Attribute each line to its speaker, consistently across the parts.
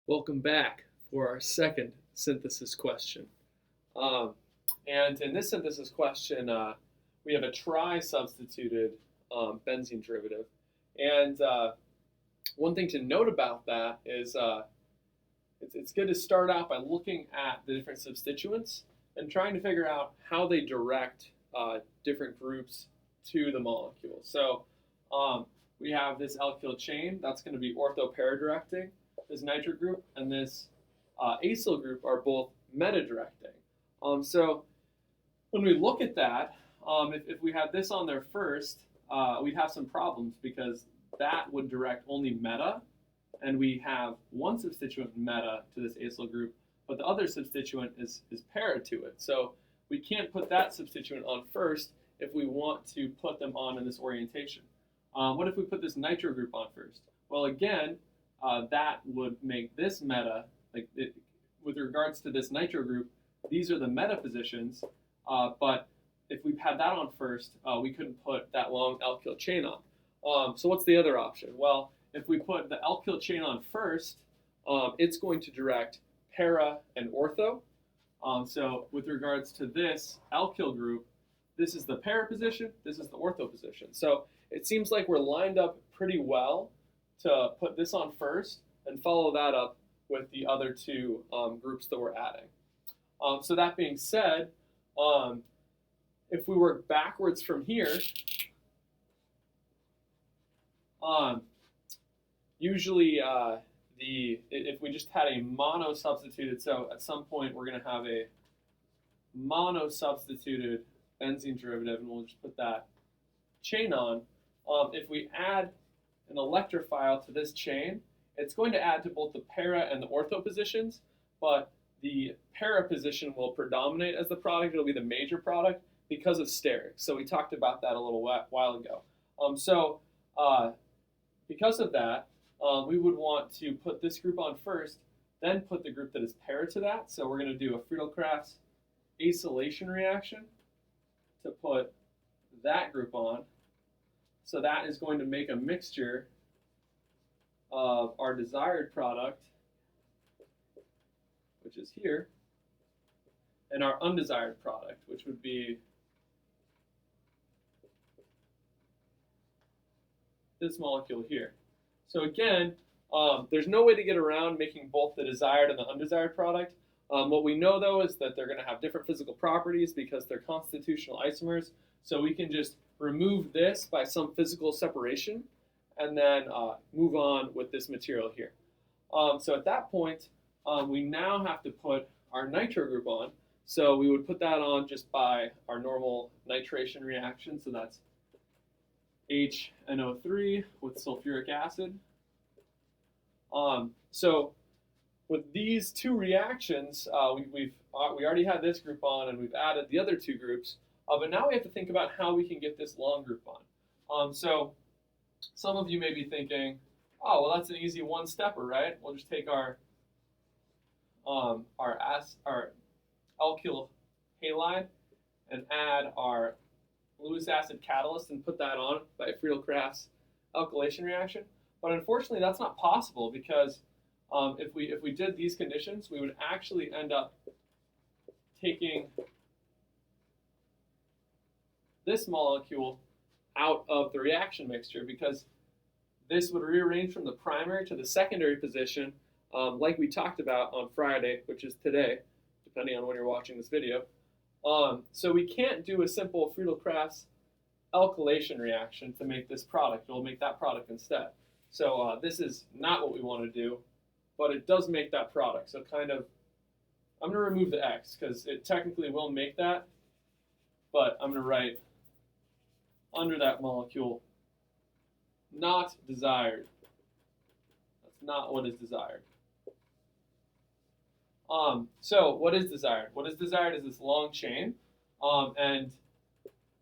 Speaker 1: Welcome back for our second synthesis question. Um, and in this synthesis question, we have a tri-substituted benzene derivative. And one thing to note about that is it's good to start out by looking at the different substituents and trying to figure out how they direct different groups to the molecule. So we have this alkyl chain that's going to be ortho-para-directing. This nitro group and this acyl group are both meta-directing. So when we look at that, if we had this on there first, we'd have some problems because that would direct only meta, and we have one substituent meta to this acyl group, but the other substituent is para to it. So we can't put that substituent on first if we want to put them on in this orientation. What if we put this nitro group on first? Well, again, that would make this meta, with regards to this nitro group, these are the meta positions, but if we had that on first, we couldn't put that long alkyl chain on. So what's the other option? Well, if we put the alkyl chain on first, it's going to direct para and ortho. So with regards to this alkyl group, this is the para position, this is the ortho position. So it seems like we're lined up pretty well to put this on first and follow that up with the other two groups that we're adding. So that being said, if we work backwards from here, usually if we just had a mono substituted, so at some point we're going to have a mono substituted benzene derivative, and we'll just put that chain on. If we add an electrophile to this chain, it's going to add to both the para and the ortho positions, but the para position will predominate as the product. It'll be the major product because of sterics. So we talked about that a little while ago. Because of that, we would want to put this group on first, then put the group that is para to that. So we're going to do a Friedel-Crafts acylation reaction to put that group on. So that is going to make a mixture of our desired product, which is here, and our undesired product, which would be this molecule here. So again, there's no way to get around making both the desired and the undesired product. What we know, though, is that they're going to have different physical properties because they're constitutional isomers. So we can just remove this by some physical separation and then move on with this material here. So at that point, we now have to put our nitro group on. So we would put that on just by our normal nitration reaction. So that's HNO3 with sulfuric acid. So with these two reactions, we already had this group on, and we've added the other two groups. But now we have to think about how we can get this long group on. So some of you may be thinking, oh, well, that's an easy one-stepper, right? We'll just take our alkyl halide and add our Lewis acid catalyst and put that on by a Friedel-Crafts alkylation reaction. But unfortunately, that's not possible because if we did these conditions, we would actually end up taking this molecule out of the reaction mixture because this would rearrange from the primary to the secondary position, like we talked about on Friday, which is today, depending on when you're watching this video. So we can't do a simple Friedel-Crafts alkylation reaction to make this product. It'll make that product instead. So this is not what we want to do, but it does make that product. So I'm going to remove the X because it technically will make that, but I'm going to write under that molecule, not desired. That's not what is desired. So what is desired? What is desired is this long chain. And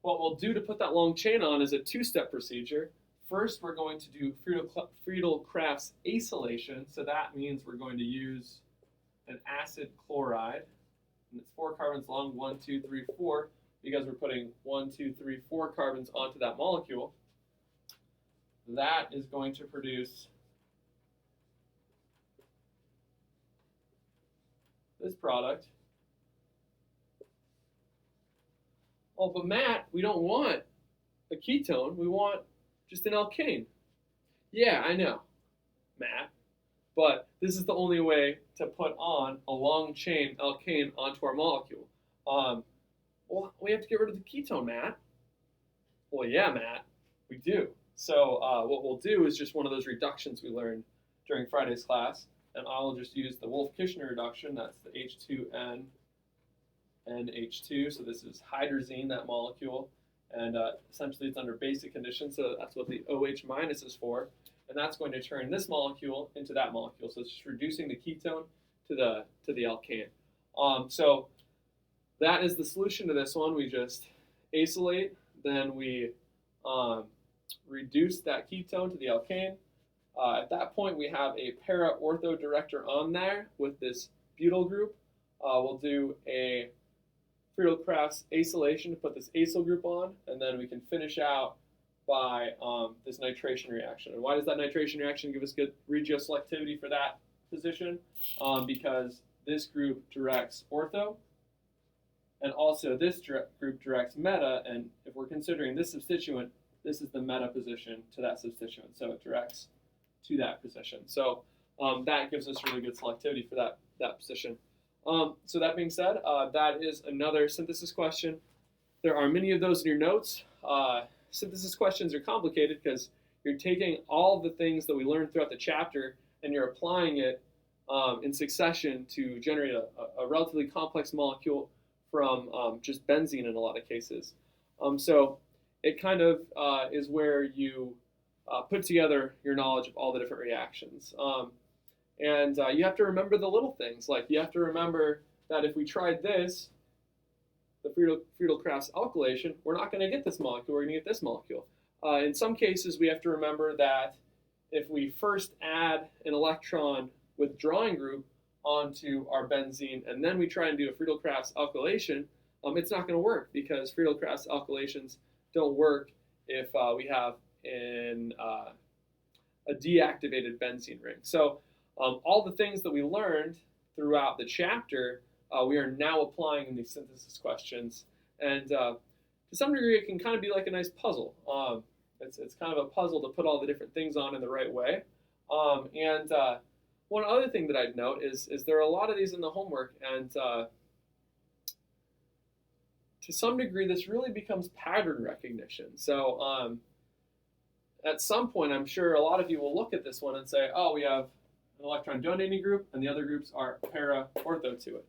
Speaker 1: what we'll do to put that long chain on is a two-step procedure. First, we're going to do Friedel-Crafts acylation. So that means we're going to use an acid chloride. And it's 4 carbons long, 1, 2, 3, 4. Because we're putting 1, 2, 3, 4 carbons onto that molecule, that is going to produce this product. Oh, but Matt, we don't want a ketone. We want just an alkane. Yeah, I know, Matt. But this is the only way to put on a long chain alkane onto our molecule. Well, we have to get rid of the ketone, Matt. Well, yeah, Matt, we do. So what we'll do is just one of those reductions we learned during Friday's class, and I'll just use the Wolff-Kishner reduction. That's the H2N NH2. So this is hydrazine, that molecule, and essentially it's under basic conditions. So that's what the OH minus is for, and that's going to turn this molecule into that molecule. So it's just reducing the ketone to the alkane. So that is the solution to this one. We just acylate, then we reduce that ketone to the alkane. At that point, we have a para-ortho director on there with this butyl group. We'll do a Friedel-Crafts acylation to put this acyl group on, and then we can finish out by this nitration reaction. And why does that nitration reaction give us good regioselectivity for that position? Because this group directs ortho, and also this group directs meta, and if we're considering this substituent, this is the meta position to that substituent, so it directs to that position. So that gives us really good selectivity for that position. So that being said, that is another synthesis question. There are many of those in your notes. Synthesis questions are complicated because you're taking all the things that we learned throughout the chapter and you're applying it in succession to generate a relatively complex molecule from just benzene in a lot of cases. So it kind of is where you put together your knowledge of all the different reactions. And you have to remember the little things. Like you have to remember that if we tried this, the Friedel-Crafts alkylation, we're not going to get this molecule, we're going to get this molecule. In some cases, we have to remember that if we first add an electron withdrawing group onto our benzene, and then we try and do a Friedel-Crafts alkylation, it's not going to work because Friedel-Crafts alkylations don't work if we have a deactivated benzene ring. So all the things that we learned throughout the chapter, we are now applying in these synthesis questions. And to some degree, it can kind of be like a nice puzzle. It's kind of a puzzle to put all the different things on in the right way. And one other thing that I'd note is there are a lot of these in the homework, and to some degree, this really becomes pattern recognition. So at some point, I'm sure a lot of you will look at this one and say, oh, we have an electron donating group, and the other groups are para-ortho to it.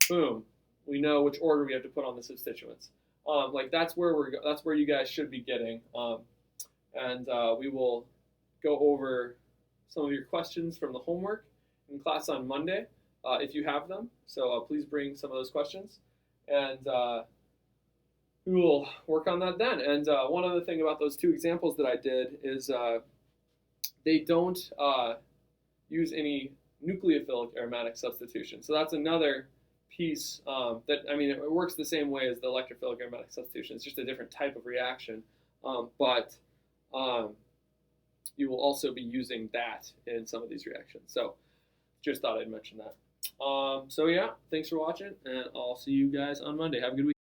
Speaker 1: Boom. We know which order we have to put on the substituents. Like that's where you guys should be getting. And we will go over some of your questions from the homework in class on Monday, if you have them. So please bring some of those questions, and we will work on that then. And one other thing about those two examples that I did is they don't use any nucleophilic aromatic substitution. So that's another piece that, I mean, it works the same way as the electrophilic aromatic substitution. It's just a different type of reaction. But you will also be using that in some of these reactions. So just thought I'd mention that. So yeah, thanks for watching, and I'll see you guys on Monday. Have a good week.